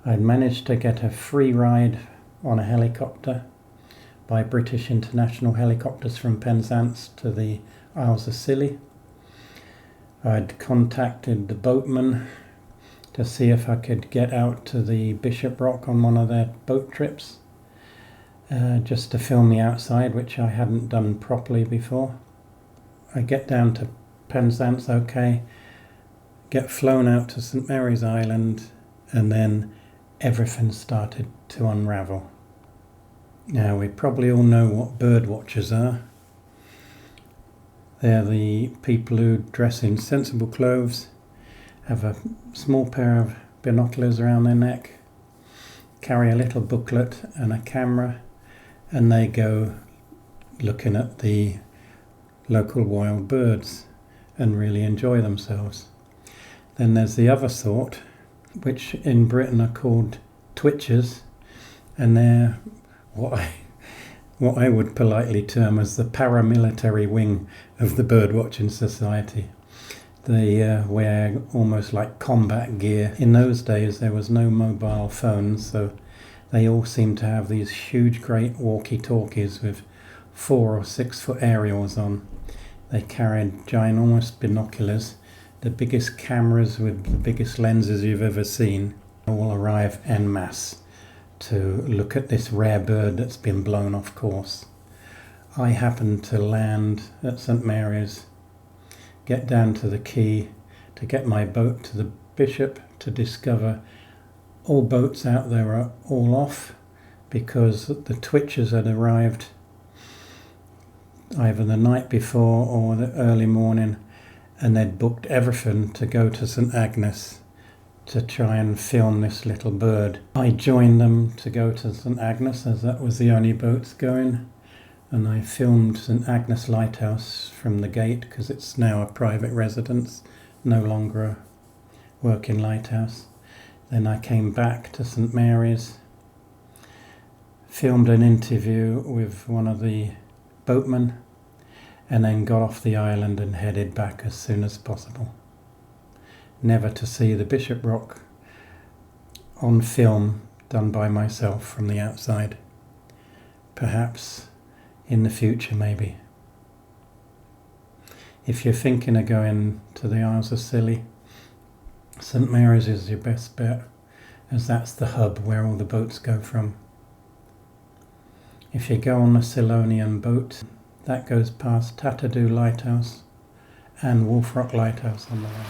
I'd managed to get a free ride on a helicopter by British International Helicopters from Penzance to the Isles of Scilly. I'd contacted the boatman to see if I could get out to the Bishop Rock on one of their boat trips, just to film the outside, which I hadn't done properly before. I get down to Penzance, okay, get flown out to St Mary's Island, and then everything started to unravel. Now, we probably all know what bird watchers are. They're the people who dress in sensible clothes, have a small pair of binoculars around their neck, carry a little booklet and a camera, and they go looking at the local wild birds and really enjoy themselves. Then there's the other sort, which in Britain are called twitchers, and they're what I would politely term as the paramilitary wing of the birdwatching society. They wear almost like combat gear. In those days there was no mobile phones, so they all seemed to have these huge great walkie-talkies with 4 or 6 foot aerials on. They carried ginormous binoculars, the biggest cameras with the biggest lenses you've ever seen, all arrive en masse to look at this rare bird that's been blown off course. I happened to land at St Mary's, get down to the quay to get my boat to the Bishop, to discover all boats out there are all off because the twitchers had arrived either the night before or the early morning, and they'd booked everything to go to St Agnes to try and film this little bird. I joined them to go to St Agnes, as that was the only boats going, and I filmed St Agnes Lighthouse from the gate because it's now a private residence, no longer a working lighthouse. Then I came back to St Mary's, filmed an interview with one of the boatmen, and then got off the island and headed back as soon as possible. Never to see the Bishop Rock on film done by myself from the outside. Perhaps in the future, maybe. If you're thinking of going to the Isles of Scilly, St Mary's is your best bet, as that's the hub where all the boats go from. If you go on the Scilonian boat, that goes past Tatadoo Lighthouse and Wolf Rock Lighthouse on the way.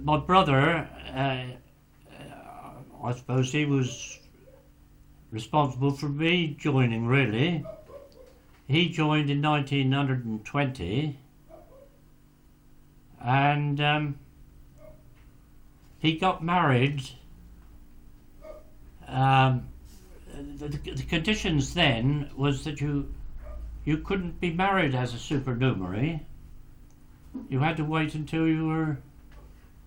My brother, I suppose he was responsible for me joining, really. He joined in 1920, and he got married. The conditions then was that you couldn't be married as a supernumerary. You had to wait until you were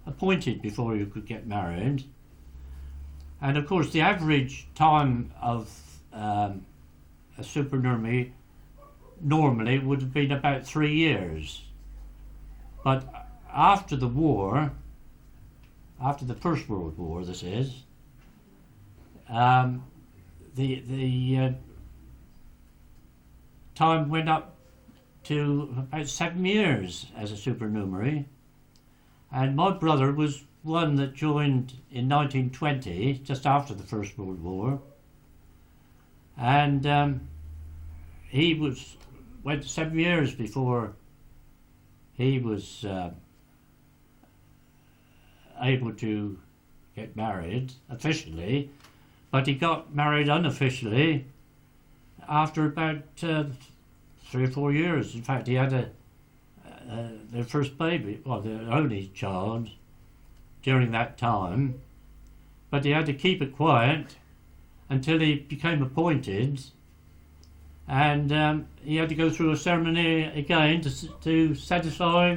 appointed before you could get married. And of course the average time of a supernumerary normally would have been about 3 years. But after the war, after the First World War, this is, the time went up to about 7 years as a supernumerary. And my brother was one that joined in 1920, just after the First World War. And he went 7 years before he was able to get married officially, but he got married unofficially after about 3 or 4 years. In fact, he had their first baby, well, their only child, during that time, but he had to keep it quiet until he became appointed, and he had to go through a ceremony again to satisfy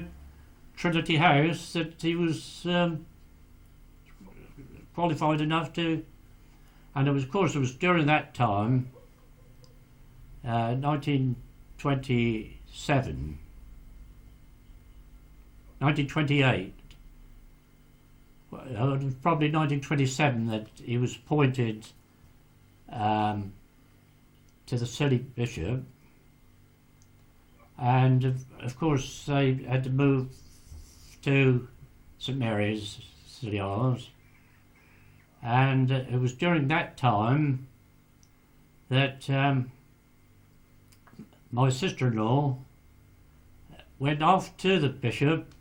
Trinity House that he was qualified enough to. And it was, of course, it was during that time, 1928, it was probably 1927 that he was appointed to the Scilly bishop, and of course they had to move to St Mary's, Scilly Isles, and it was during that time that my sister-in-law went off to the bishop.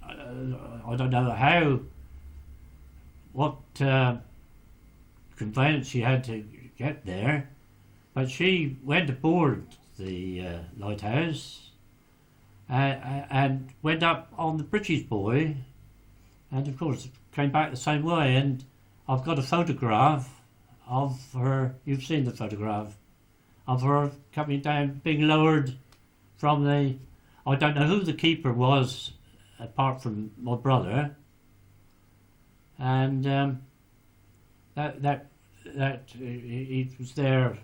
I don't know what conveyance she had to get there, but she went aboard the lighthouse and went up on the British buoy, and of course came back the same way. And I've got a photograph of her. You've seen the photograph of her coming down, being lowered from the. I don't know who the keeper was, apart from my brother, and that he was there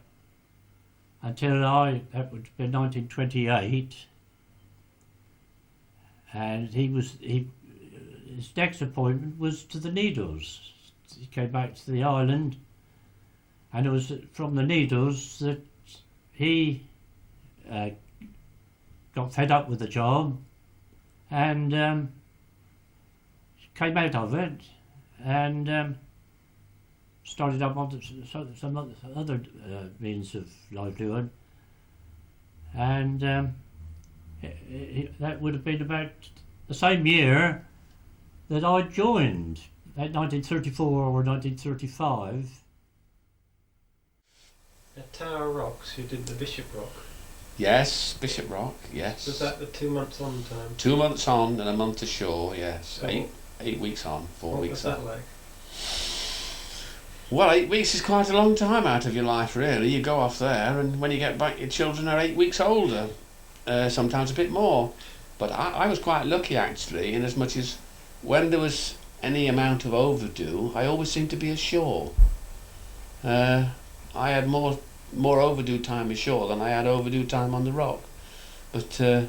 until that would be 1928, and his next appointment was to the Needles. He came back to the island, and it was from the Needles that he got fed up with the job and came out of it and started up on some other means of livelihood, and that would have been about the same year that I joined, about 1934 or 1935. At Tower Rocks, you did the Bishop Rock. Yes, Bishop Rock, yes. Was that the 2 months on time? 2 months on and a month ashore, yes. So 8 weeks on, 4 what weeks was on. that like? Well, 8 weeks is quite a long time out of your life, really. You go off there, and when you get back, your children are 8 weeks older, sometimes a bit more. But I was quite lucky, actually, in as much as when there was any amount of overdue, I always seemed to be ashore. I had more overdue time ashore than I had overdue time on the rock. But I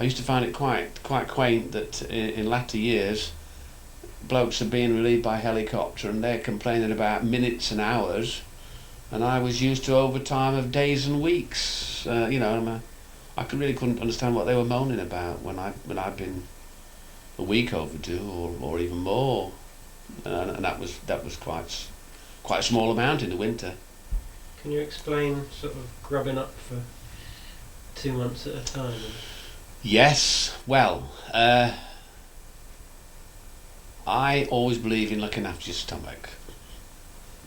used to find it quite quaint that in latter years, blokes are being relieved by helicopter and they're complaining about minutes and hours, and I was used to overtime of days and weeks. I really couldn't understand what they were moaning about when I'd been a week overdue or even more, and that was quite a small amount in the winter. Can you explain sort of grubbing up for 2 months at a time? Yes, well, I always believe in looking after your stomach.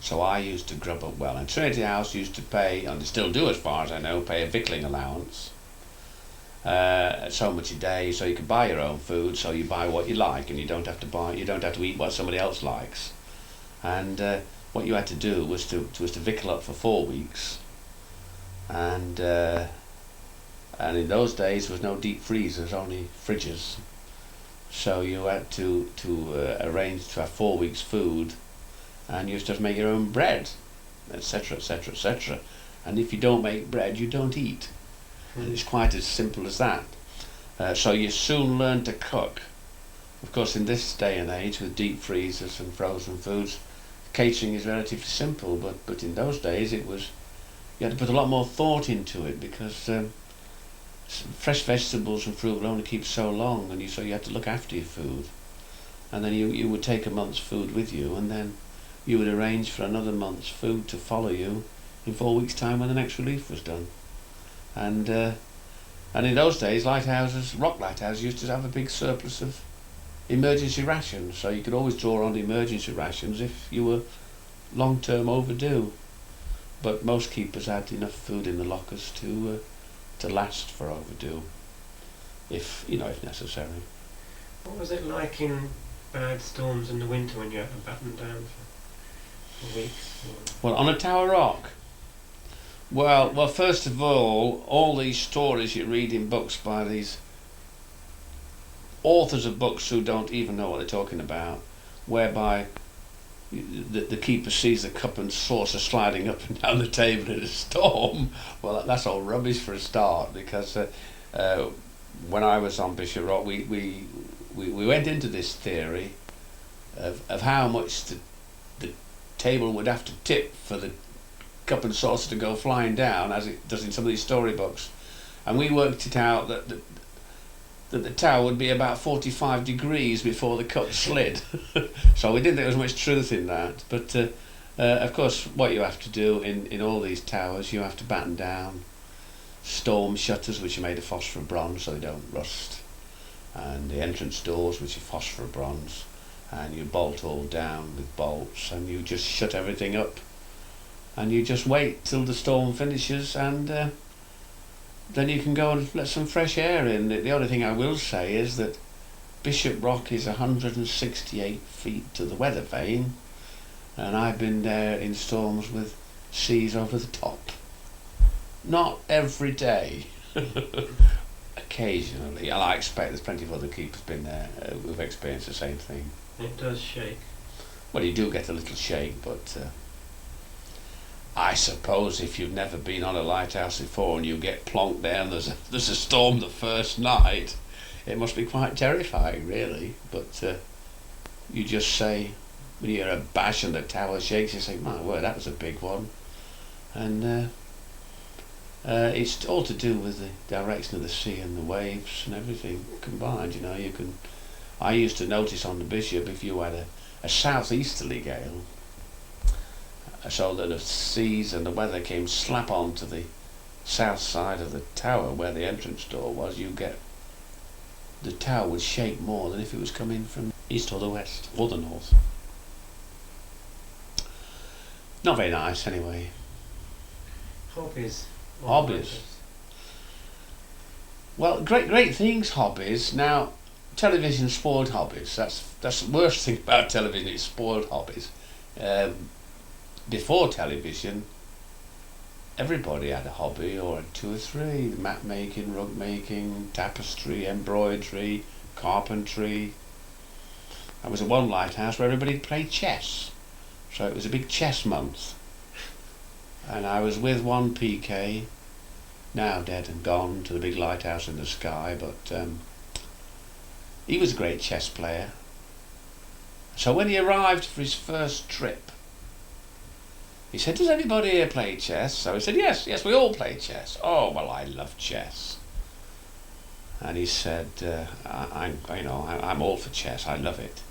So I used to grub up well, and Trinity House used to pay, and they still do as far as I know, pay a victualling allowance. So much a day, so you can buy your own food, so you buy what you like, and you don't have to eat what somebody else likes. And what you had to do was to victual up for 4 weeks, and in those days there was no deep freezers, only fridges. So you had to arrange to have 4 weeks' food, and you just make your own bread, etc., etc., etc. And if you don't make bread, you don't eat. And it's quite as simple as that. So you soon learn to cook. Of course, in this day and age, with deep freezers and frozen foods, catering is relatively simple. But in those days, you had to put a lot more thought into it, because fresh vegetables and fruit will only keep so long, and so you had to look after your food. And then you would take a month's food with you, and then you would arrange for another month's food to follow you in 4 weeks' time when the next relief was done. And in those days, rock lighthouses used to have a big surplus of emergency rations, so you could always draw on the emergency rations if you were long-term overdue. But most keepers had enough food in the lockers to last for overdue, if necessary. What was it like in bad storms in the winter when you had to batten down for weeks? Well, on a tower rock. Well, first of all these stories you read in books by these authors of books who don't even know what they're talking about, whereby the keeper sees the cup and saucer sliding up and down the table in a storm. Well, that's all rubbish for a start, because when I was on Bishop Rock, we went into this theory of how much the table would have to tip for the cup and saucer to go flying down, as it does in some of these storybooks, and we worked it out that the tower would be about 45 degrees before the cup slid. So we didn't think there was much truth in that, but of course what you have to do in all these towers, you have to batten down storm shutters, which are made of phosphor bronze so they don't rust, and the entrance doors, which are phosphor bronze, and you bolt all down with bolts, and you just shut everything up, and you just wait till the storm finishes, and then you can go and let some fresh air in. The only thing I will say is that Bishop Rock is 168 feet to the weather vane, and I've been there in storms with seas over the top. Not every day. Occasionally, and I expect there's plenty of other keepers been there who've experienced the same thing. It does shake. Well, you do get a little shake, but I suppose if you've never been on a lighthouse before and you get plonked down, there's a storm the first night, it must be quite terrifying, really. But you just say, when you hear a bash and the tower shakes, you say, my word, that was a big one. And it's all to do with the direction of the sea and the waves and everything combined. I used to notice on the Bishop, if you had a southeasterly gale, so that the seas and the weather came slap on to the south side of the tower where the entrance door was, the tower would shake more than if it was coming from east or the west or the north. Not very nice, anyway. Hobbies. Hobbies. Well, great things, hobbies. Now, television spoiled hobbies. That's the worst thing about television. It's spoiled hobbies. Before television, everybody had a hobby, or two or three: mat making, rug making, tapestry, embroidery, carpentry. I was at one lighthouse where everybody played chess, so it was a big chess month. And I was with one PK, now dead and gone, to the big lighthouse in the sky, but he was a great chess player. So when he arrived for his first trip, he said, "Does anybody here play chess?" So he said, yes, we all play chess." "Oh, well, I love chess." And he said, I'm all for chess, I love it.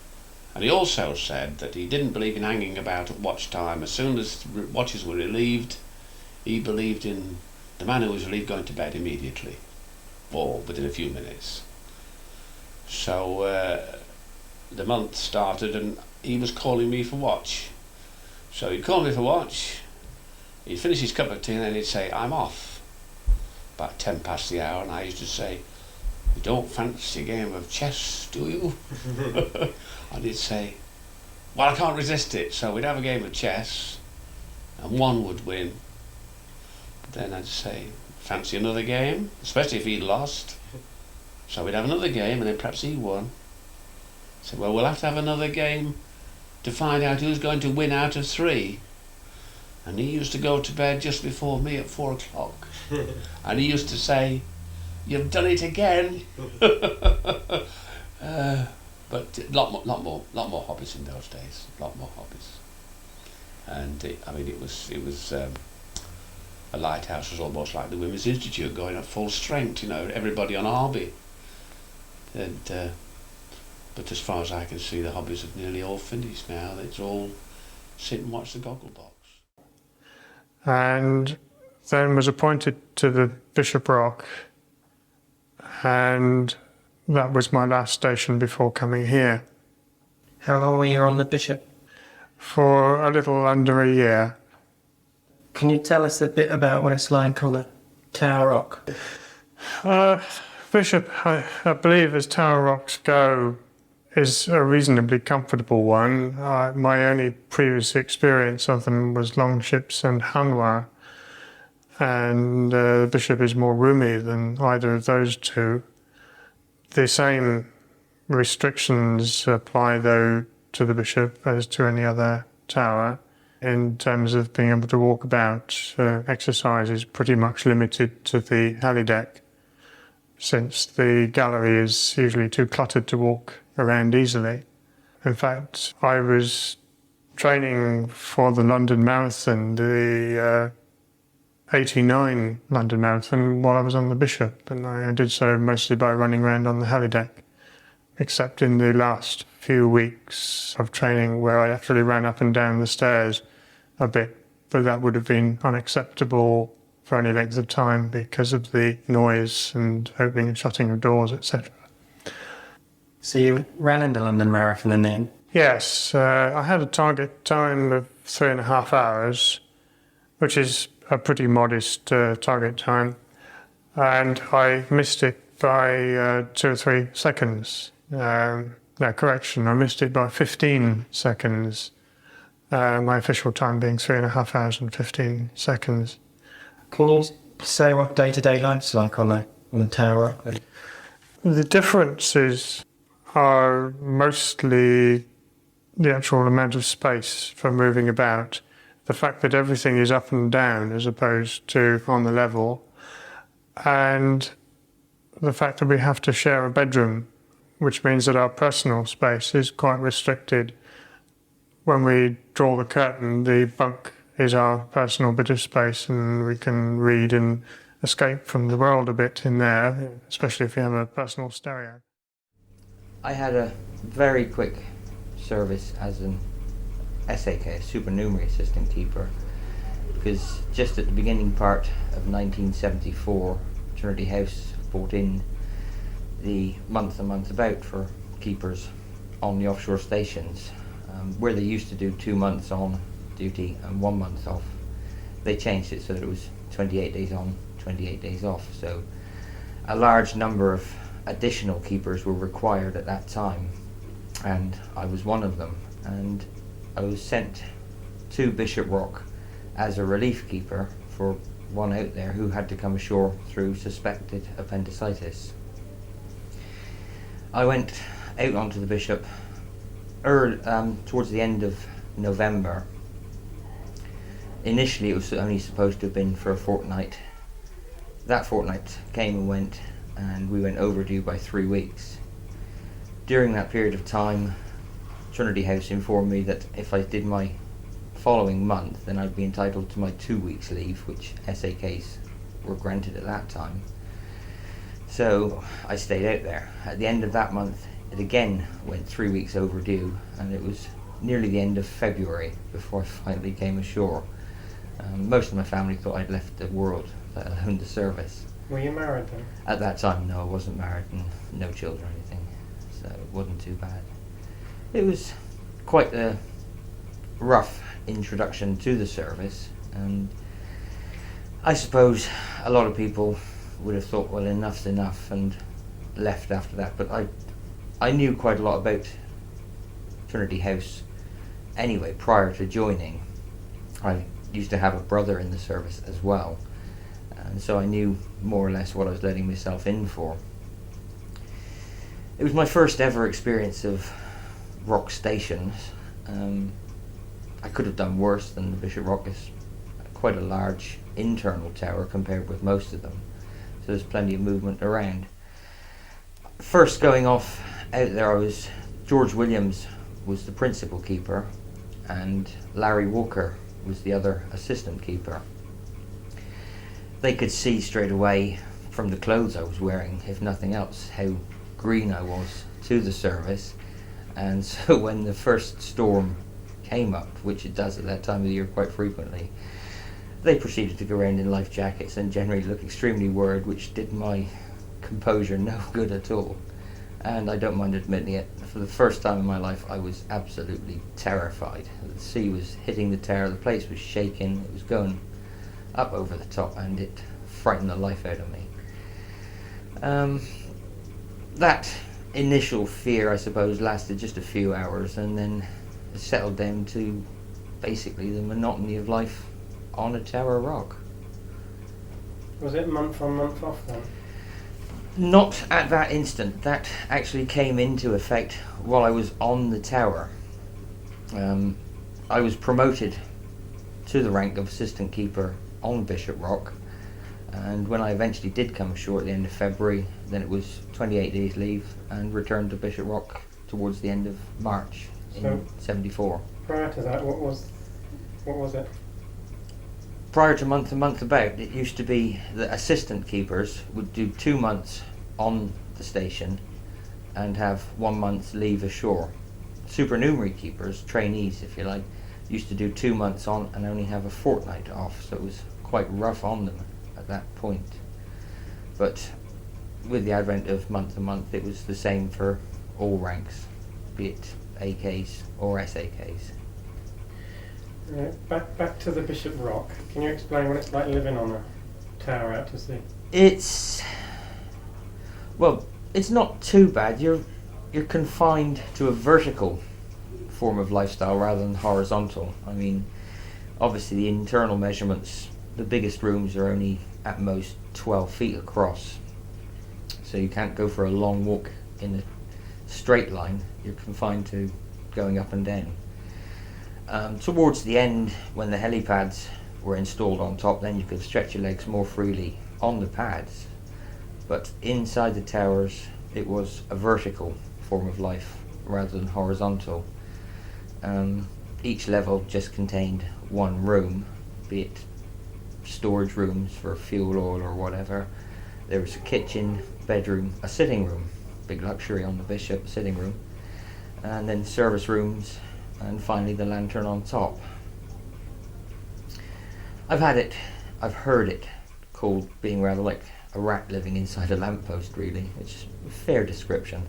And he also said that he didn't believe in hanging about at watch time. As soon as watches were relieved, he believed in the man who was relieved going to bed immediately, or within a few minutes. So the month started and he was calling me for watch. So he'd call me for watch, he'd finish his cup of tea, and then he'd say, "I'm off." About 10 past the hour, and I used to say, "You don't fancy a game of chess, do you?" And he'd say, "Well, I can't resist it." So we'd have a game of chess, and one would win. Then I'd say, "Fancy another game?" Especially if he'd lost. So we'd have another game, and then perhaps he won. So, "Well, we'll have to have another game to find out who's going to win out of 3. And he used to go to bed just before me at 4 o'clock. And he used to say, "You've done it again." But a lot more hobbies in those days. A lot more hobbies. And it was a lighthouse was almost like the Women's Institute going at full strength. Everybody on a hobby. And but as far as I can see, the hobbies have nearly all finished now. It's all sit and watch the goggle box. And then was appointed to the Bishop Rock, and that was my last station before coming here. How long were you on the Bishop? For a little under a year. Can you tell us a bit about what it's like on the Tower Rock? Bishop, I believe, as Tower Rocks go, is a reasonably comfortable one. My only previous experience of them was Longships and Hanwha, and the Bishop is more roomy than either of those two. The same restrictions apply, though, to the Bishop as to any other tower. In terms of being able to walk about, exercise is pretty much limited to the alley deck, since the gallery is usually too cluttered to walk around easily. In fact, I was training for the London Marathon, the 89 London Marathon, while I was on the Bishop, and I did so mostly by running around on the alley deck, except in the last few weeks of training where I actually ran up and down the stairs a bit, but that would have been unacceptable for any length of time because of the noise and opening and shutting of doors, etc. So you ran in the London Marathon and then? Yes, I had a target time of 3.5 hours, which is a pretty modest target time, and I missed it by 2 or 3 seconds. No, correction, I missed it by 15 seconds. My official time being 3.5 hours and 15 seconds. Can you say what day-to-day life's like on the Tower Rock? The differences are mostly the actual amount of space for moving about. The fact that everything is up and down as opposed to on the level, and the fact that we have to share a bedroom, which means that our personal space is quite restricted. When we draw the curtain, the bunk is our personal bit of space, and we can read and escape from the world a bit in there, especially if you have a personal stereo. I had a very quick service as an SAK, a supernumerary assistant keeper, because just at the beginning part of 1974, Trinity House brought in the month about for keepers on the offshore stations, where they used to do 2 months on duty and 1 month off. They changed it so that it was 28 days on, 28 days off. So a large number of additional keepers were required at that time, and I was one of them. And I was sent to Bishop Rock as a relief keeper for one out there who had to come ashore through suspected appendicitis. I went out onto the Bishop towards the end of November. Initially it was only supposed to have been for a fortnight. That fortnight came and went, and we went overdue by 3 weeks. During that period of time, Trinity House informed me that if I did my following month, then I'd be entitled to my 2 weeks leave, which SAKs were granted at that time. So I stayed out there. At the end of that month, it again went 3 weeks overdue, and it was nearly the end of February before I finally came ashore. Most of my family thought I'd left the world, let alone the service. Were you married then? At that time, no, I wasn't married, and no children or anything, so it wasn't too bad. It was quite a rough introduction to the service, and I suppose a lot of people would have thought, well, enough's enough, and left after that. But I knew quite a lot about Trinity House anyway prior to joining. I used to have a brother in the service as well, and so I knew more or less what I was letting myself in for. It was my first ever experience of rock stations, I could have done worse than the Bishop Rock. Is quite a large internal tower compared with most of them, so there's plenty of movement around. First going off out there, George Williams was the principal keeper and Larry Walker was the other assistant keeper. They could see straight away from the clothes I was wearing, if nothing else, how green I was to the service. And so when the first storm came up, which it does at that time of the year quite frequently, they proceeded to go around in life jackets and generally look extremely worried, which did my composure no good at all. And I don't mind admitting it, for the first time in my life I was absolutely terrified. The sea was hitting the tower, the place was shaking, it was going up over the top, and it frightened the life out of me. That initial fear, I suppose, lasted just a few hours, and then it settled down to basically the monotony of life on a tower rock. Was it month on, month off then? Not at that instant. That actually came into effect while I was on the tower. I was promoted to the rank of assistant keeper on Bishop Rock, and when I eventually did come ashore at the end of February, then it was 28 days leave and returned to Bishop Rock towards the end of March in '74. Prior to that, what was it? Prior to month about, it used to be that assistant keepers would do 2 months on the station and have 1 month leave ashore. Supernumerary keepers, trainees if you like, used to do 2 months on and only have a fortnight off, so it was quite rough on them at that point. But with the advent of month to month, it was the same for all ranks, be it AKs or SAKs. Right, back to the Bishop Rock. Can you explain what it's like living on a tower out to sea? It's not too bad. You're confined to a vertical form of lifestyle rather than horizontal. I mean, obviously the internal measurements, the biggest rooms are only at most 12 feet across, so you can't go for a long walk in a straight line. You're confined to going up and down. Towards the end, when the helipads were installed on top, then you could stretch your legs more freely on the pads. But inside the towers, it was a vertical form of life rather than horizontal. Each level just contained one room, be it storage rooms for fuel oil or whatever. There was a kitchen, bedroom, a sitting room, big luxury on the Bishop, sitting room, and then service rooms, and finally the lantern on top. I've heard it called being rather like a rat living inside a lamppost, really. It's a fair description.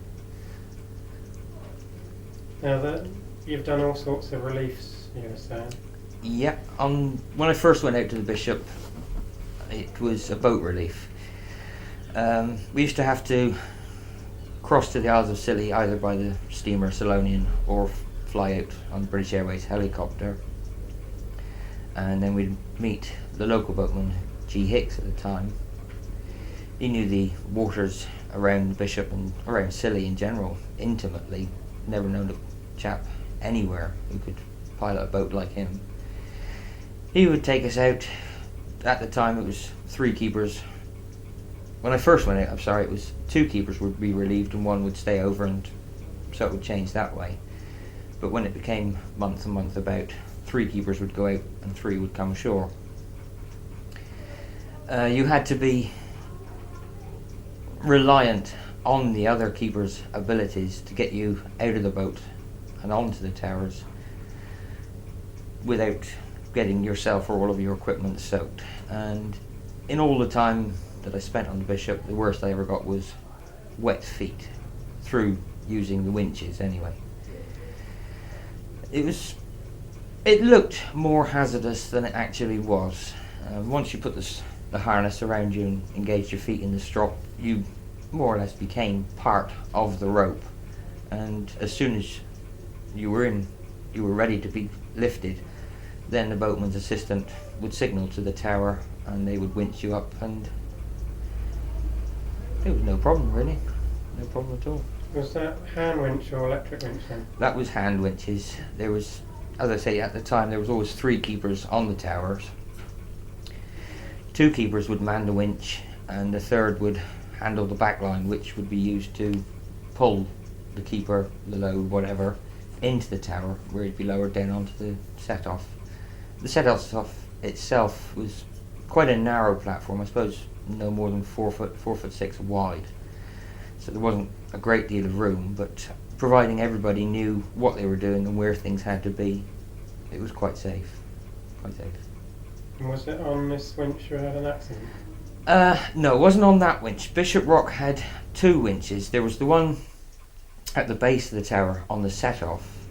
Now you've done all sorts of reliefs, you were saying. Yep. When I first went out to the Bishop, it was a boat relief. We used to have to cross to the Isles of Scilly either by the steamer Salonian or fly out on British Airways helicopter, and then we'd meet the local boatman, G. Hicks at the time. He knew the waters around the Bishop and around Scilly in general intimately. Never known a chap anywhere who could pilot a boat like him. He would take us out. At the time it was 3 keepers. When I first went out, it was 2 keepers would be relieved and 1 would stay over, and so it would change that way. But when it became month and month about, 3 keepers would go out and 3 would come ashore. You had to be reliant on the other keepers' abilities to get you out of the boat and onto the towers without getting yourself or all of your equipment soaked. And in all the time that I spent on the Bishop, the worst I ever got was wet feet, through using the winches anyway. It looked more hazardous than it actually was. Once you put the harness around you and engaged your feet in the strop, you more or less became part of the rope, and as soon as you were ready to be lifted, then the boatman's assistant would signal to the tower and they would winch you up, and it was no problem really, no problem at all. Was that hand winch or electric winch then? That was hand winches. There was, as I say, at the time there was always 3 keepers on the towers. 2 keepers would man the winch, and the third would handle the back line, which would be used to pull the keeper, the load, whatever, into the tower, where it'd be lowered down onto the set-off. The set-off itself was quite a narrow platform, I suppose no more than 4 foot 6 wide. So there wasn't a great deal of room, but providing everybody knew what they were doing and where things had to be, it was quite safe. Quite safe. And was it on this winch you had an accident? No, it wasn't on that winch. Bishop Rock had 2 winches. There was the one at the base of the tower on the set-off,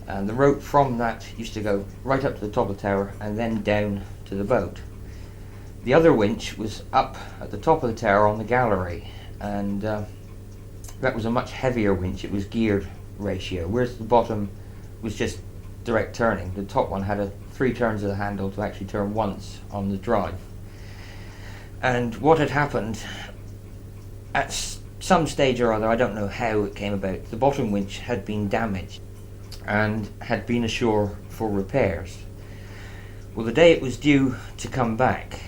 and the rope from that used to go right up to the top of the tower and then down to the boat. The other winch was up at the top of the tower on the gallery, and that was a much heavier winch. It was geared ratio, whereas the bottom was just direct turning. The top one had 3 turns of the handle to actually turn once on the drive. And what had happened, at some stage or other, I don't know how it came about, the bottom winch had been damaged and had been ashore for repairs. Well, the day it was due to come back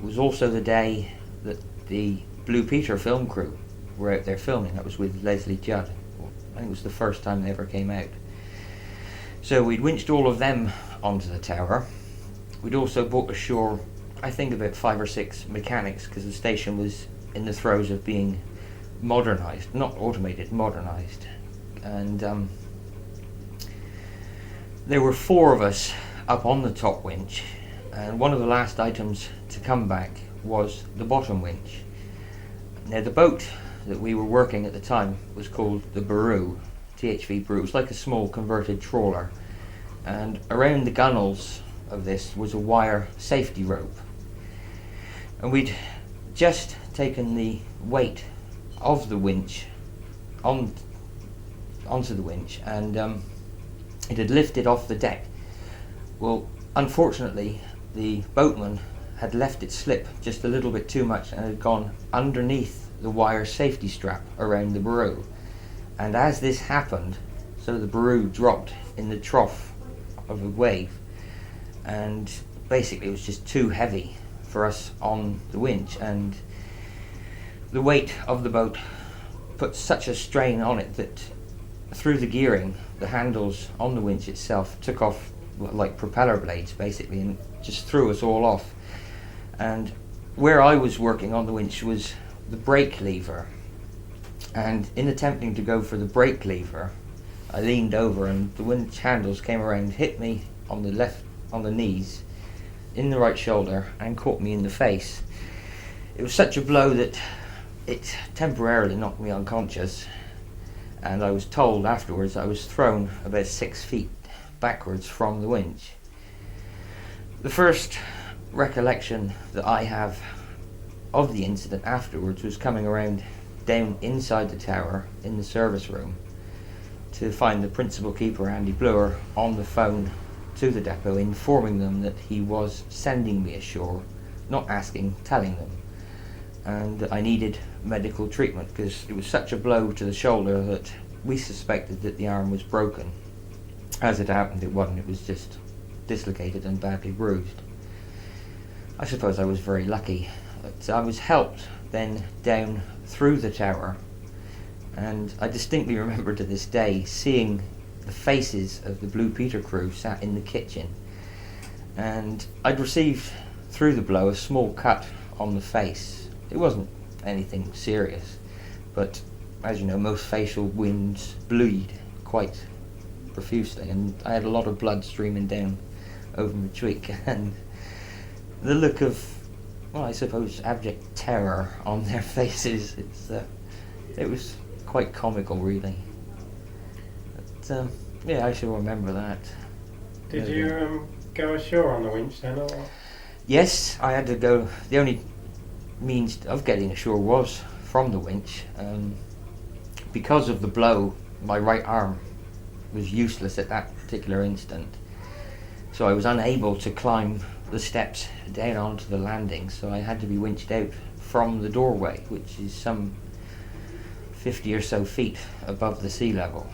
was also the day that the Blue Peter film crew were out there filming. That was with Leslie Judd. I think it was the first time they ever came out. So we'd winched all of them onto the tower. We'd also brought ashore, I think, about 5 or 6 mechanics, because the station was in the throes of being modernised, not automated, modernised. And there were 4 of us up on the top winch, and one of the last items to come back was the bottom winch. Now, the boat that we were working at the time was called the Baru, THV Baru. It was like a small converted trawler, and around the gunnels of this was a wire safety rope. And we'd just taken the weight of the winch onto the winch, and it had lifted off the deck. Well, unfortunately, the boatman had left it slip just a little bit too much and had gone underneath the wire safety strap around the Baru. And as this happened, so the Baru dropped in the trough of a wave, and basically it was just too heavy for us on the winch, and the weight of the boat put such a strain on it that through the gearing, the handles on the winch itself took off like propeller blades basically, and just threw us all off. And where I was working on the winch was the brake lever, and in attempting to go for the brake lever, I leaned over and the winch handles came around, hit me on the knees, in the right shoulder, and caught me in the face. It was such a blow that it temporarily knocked me unconscious, and I was told afterwards I was thrown about 6 feet backwards from the winch. The first recollection that I have of the incident afterwards was coming around down inside the tower in the service room to find the principal keeper, Andy Blower, on the phone to the depot, informing them that he was sending me ashore, not asking, telling them, and I needed medical treatment because it was such a blow to the shoulder that we suspected that the arm was broken. As it happened, it wasn't. It was just dislocated and badly bruised. I suppose I was very lucky. But I was helped then down through the tower, and I distinctly remember to this day seeing the faces of the Blue Peter crew sat in the kitchen, and I'd received through the blow a small cut on the face. It wasn't anything serious, but as you know, most facial wounds bleed quite profusely, and I had a lot of blood streaming down over my cheek, and the look of, well, I suppose abject terror on their faces, it was quite comical really. But yeah, I shall remember that. Did you go ashore on the winch then, or what? Yes, I had to go. The only means of getting ashore was from the winch. Because of the blow, my right arm was useless at that particular instant, so I was unable to climb the steps down onto the landing, so I had to be winched out from the doorway, which is some 50 or so feet above the sea level.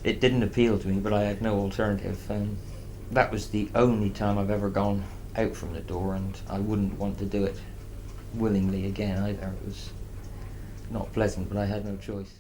It didn't appeal to me, but I had no alternative. That was the only time I've ever gone out from the door, and I wouldn't want to do it willingly again either. It was not pleasant, but I had no choice.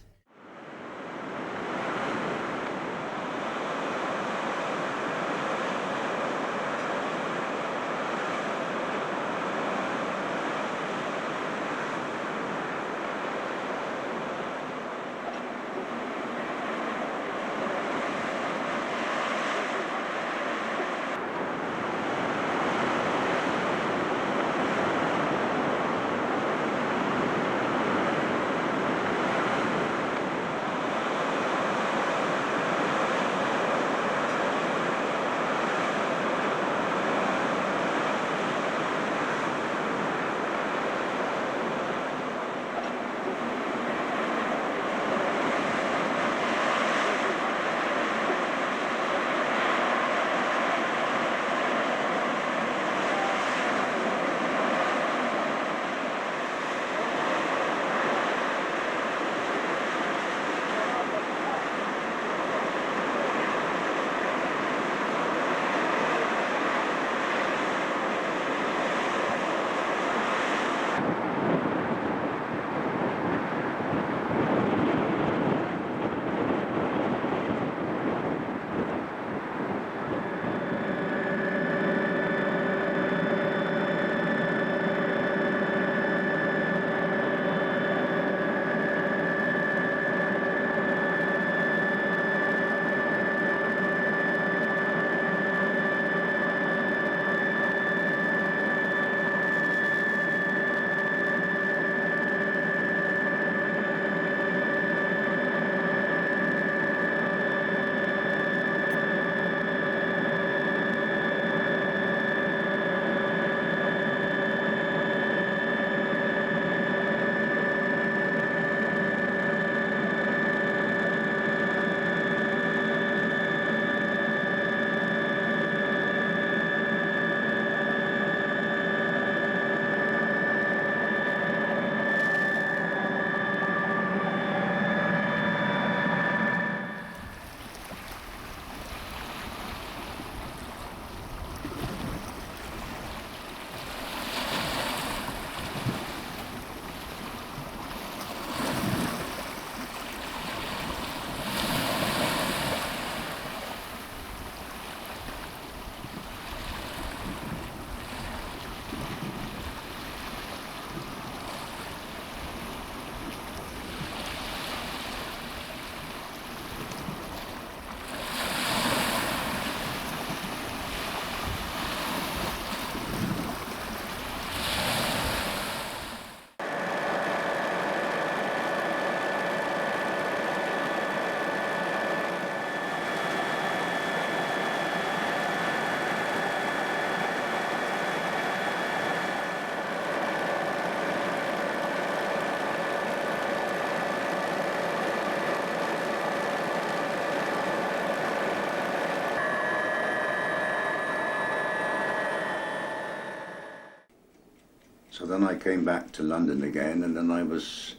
So then I came back to London again, and then I was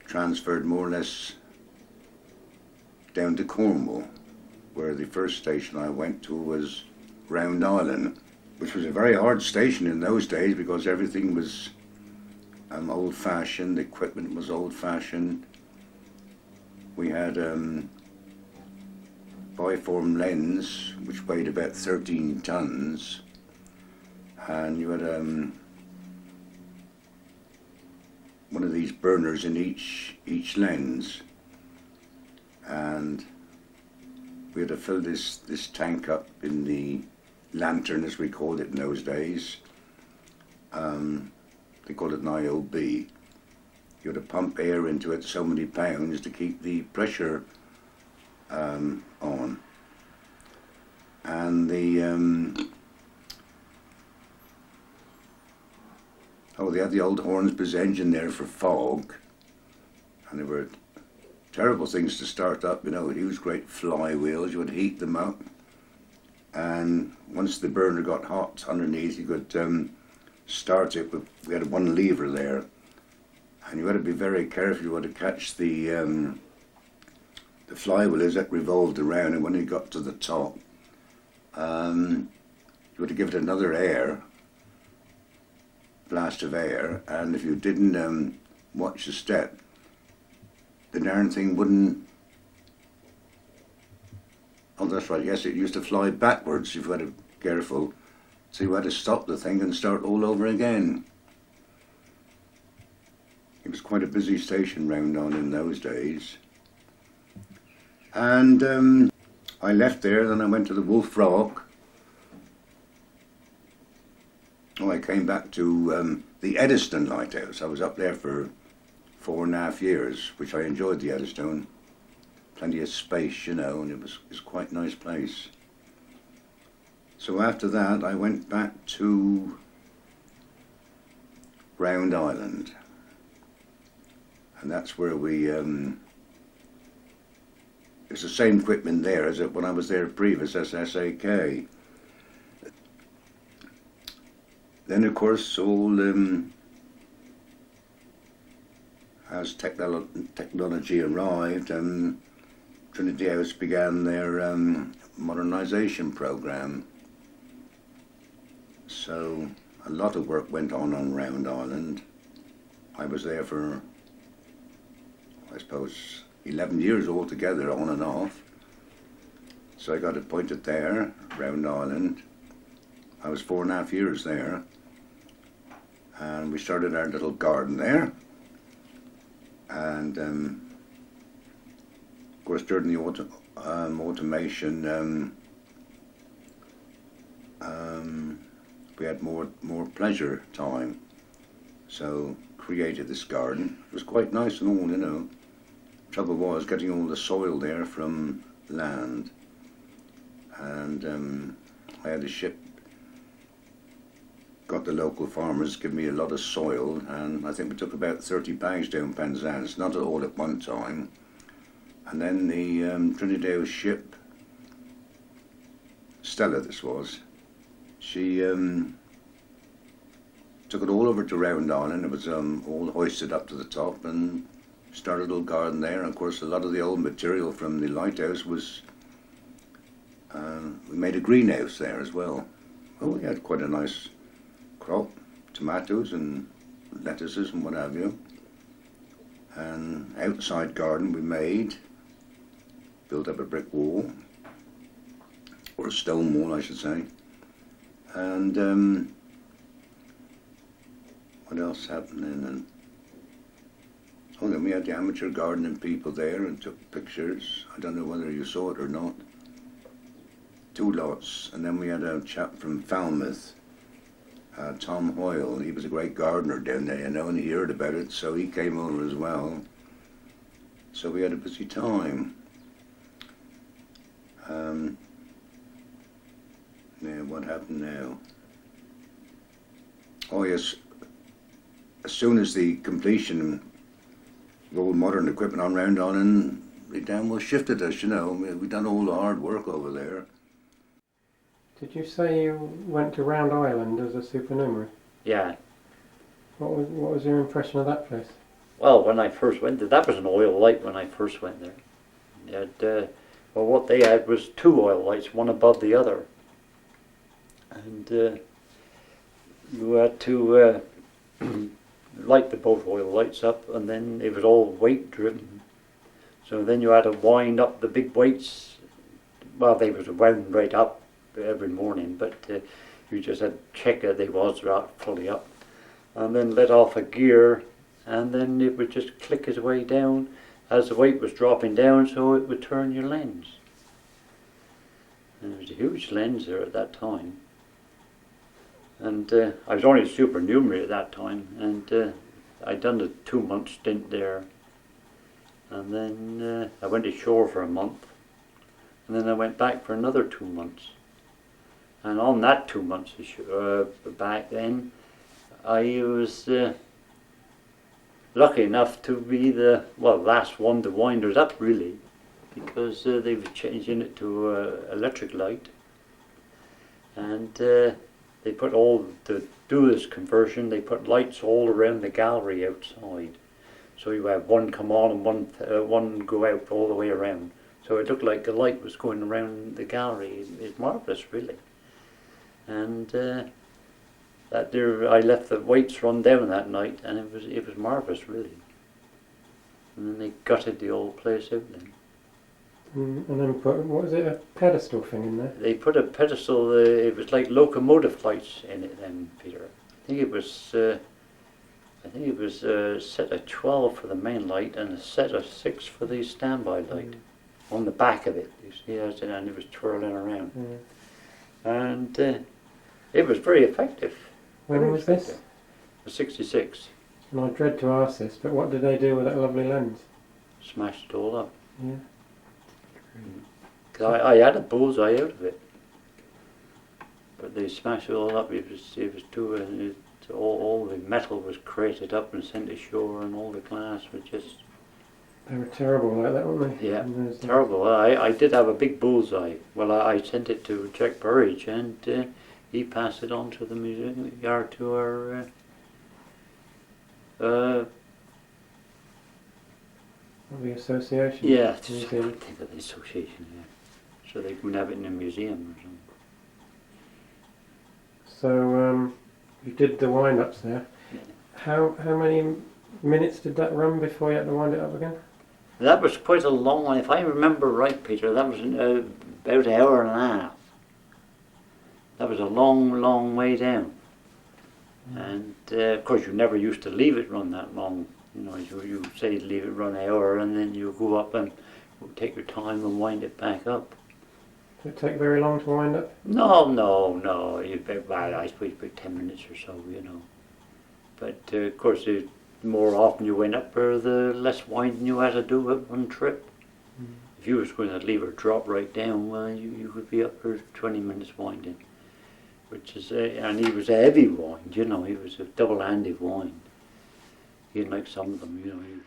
transferred more or less down to Cornwall, where the first station I went to was Round Island, which was a very hard station in those days because everything was old-fashioned, the equipment was old-fashioned. We had biform lens, which weighed about 13 tons, and you had one of these burners in each lens, and we had to fill this tank up in the lantern, as we called it in those days. They called it an IOB. You had to pump air into it so many pounds to keep the pressure on. And the they had the old Hornsby's engine there for fog, and they were terrible things to start up, you know, huge great flywheels. You would heat them up, and once the burner got hot underneath, you could start it with, we had one lever there, and you had to be very careful. You had to catch the flywheels that revolved around, and when you got to the top, you had to give it another blast of air, and if you didn't watch the step, the darn thing wouldn't. Oh, that's right. Yes, it used to fly backwards if you had to be careful. So you had to stop the thing and start all over again. It was quite a busy station round on in those days. And I left there, then I went to the Wolf Rock. Oh, I came back to the Eddystone Lighthouse. I was up there for 4.5 years, which I enjoyed the Eddystone. Plenty of space, you know, and it was quite a nice place. So after that, I went back to Round Island. And that's where we, it's the same equipment there as when I was there previous as SAK. Then of course all, as technology arrived, Trinity House began their modernisation programme. So a lot of work went on Round Island. I was there for, I suppose, 11 years altogether, on and off. So I got appointed there, Round Island. I was 4.5 years there. And we started our little garden there. And of course during the automation, we had more pleasure time. So created this garden. It was quite nice and all, you know. Trouble was getting all the soil there from land, and I had a ship, got the local farmers give me a lot of soil, and I think we took about 30 bags down Penzance, not all at one time. And then the Trinity House ship, Stella this was, she took it all over to Round Island. It was all hoisted up to the top and started a little garden there. And of course a lot of the old material from the lighthouse was, we made a greenhouse there as well. Well, we had quite a nice crop, tomatoes and lettuces and what have you. And outside garden we made, built up a brick wall, or a stone wall I should say. And what else happened then? And oh, then we had the amateur gardening people there and took pictures. I don't know whether you saw it or not. 2 lots. And then we had a chap from Falmouth, Tom Hoyle. He was a great gardener down there, you know, and he heard about it, so he came over as well. So we had a busy time. Now, what happened now? Oh yes, as soon as the completion of all modern equipment on Round Island, they damn well shifted us, you know. We done all the hard work over there. Did you say you went to Round Island as a supernumerary? Yeah. What was your impression of that place? Well, when I first went there, that was an oil light when I first went there. They had, well, what they had was 2 oil lights, one above the other. And you had to light the both oil lights up, and then it was all weight driven. So then you had to wind up the big weights. Well, they was wound right up every morning, but you just had to check that they was right fully up, and then let off a gear, and then it would just click its way down as the weight was dropping down, so it would turn your lens. And there was a huge lens there at that time. And I was only a supernumerary at that time, and I'd done a 2-month stint there. And then I went ashore for a month, and then I went back for another 2 months. And on that 2 months back then, I was lucky enough to be the last one to wind it up, really, because they were changing it to electric light. And they put to do this conversion, they put lights all around the gallery outside. So you have one come on and one go out all the way around. So it looked like the light was going around the gallery. It's marvellous, really. And I left the wipes run down that night, and it was marvellous, really. And then they gutted the old place out then. And then put, what was it, a pedestal thing in there? They put a pedestal, it was like locomotive lights in it then, Peter. I think it was a set of 12 for the main light and a set of 6 for the standby light on the back of it. You see, and it was twirling around. And it was very effective. When was this? It was 66. And I dread to ask this, but what did they do with that lovely lens? Smashed it all up. Yeah. Cause I had a bullseye out of it, but they smashed it all up. It was too. All the metal was crated up and sent ashore, and all the glass was just. They were terrible like that, weren't they? Yeah, terrible. I did have a big bullseye. Well, I sent it to Jack Burridge, and he passed it on to the museum yard to our. The association? Yeah, I think of the association, yeah. So they can have it in a museum or something. So you did the wind-ups there. Yeah. How many minutes did that run before you had to wind it up again? That was quite a long one. If I remember right, Peter, that was about an hour and a half. That was a long, long way down. And of course you never used to leave it run that long. You know, you say leave it run an hour and then you go up and take your time and wind it back up. Did it take very long to wind up? No. I suppose about 10 minutes or so, you know. But of course, the more often you went up, the less winding you had to do at one trip. If you was going to leave it drop right down, well, you could be up for 20 minutes winding. Which is, and he was a heavy wind, you know, he was a double-handed wind. He didn't like some of them, you know, he was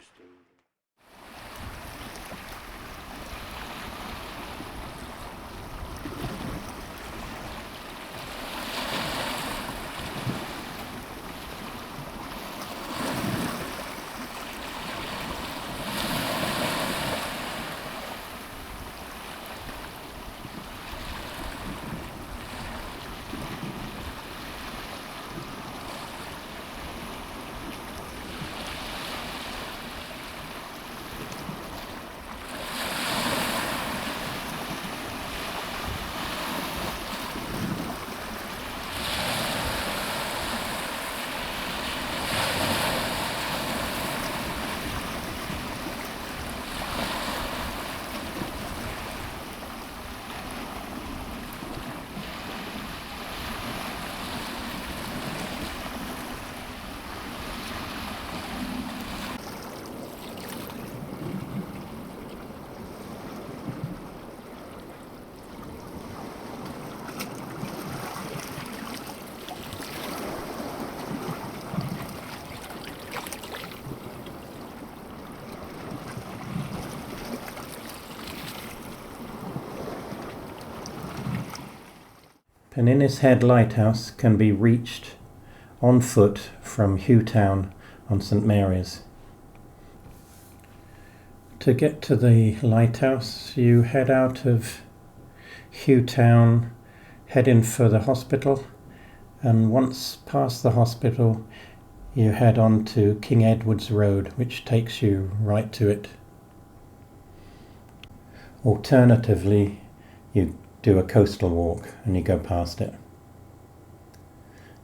Peninnis Head Lighthouse can be reached on foot from Hewtown on St Mary's. To get to the lighthouse, you head out of Hewtown, head in for the hospital, and once past the hospital, you head on to King Edward's Road, which takes you right to it. Alternatively, you do a coastal walk and you go past it.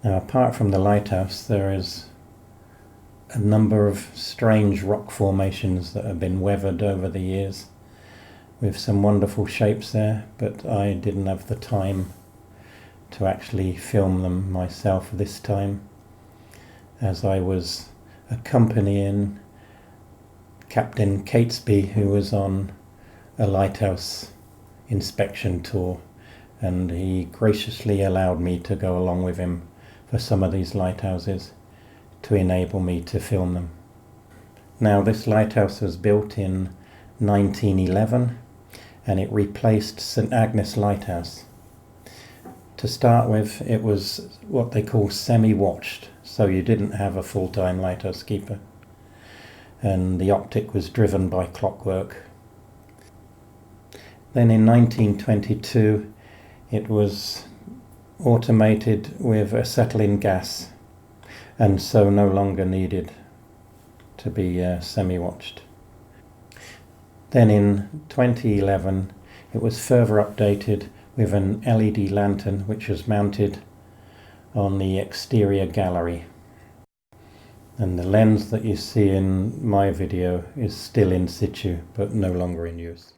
Now, apart from the lighthouse, there is a number of strange rock formations that have been weathered over the years with some wonderful shapes there, but I didn't have the time to actually film them myself this time, as I was accompanying Captain Catesby, who was on a lighthouse inspection tour, and he graciously allowed me to go along with him for some of these lighthouses to enable me to film them. Now, this lighthouse was built in 1911 and it replaced St Agnes Lighthouse. To start with, it was what they call semi-watched, so you didn't have a full-time lighthouse keeper. and the optic was driven by clockwork. Then in 1922 it was automated with acetylene gas, and so no longer needed to be semi-watched. Then in 2011 it was further updated with an LED lantern which was mounted on the exterior gallery. And the lens that you see in my video is still in situ but no longer in use.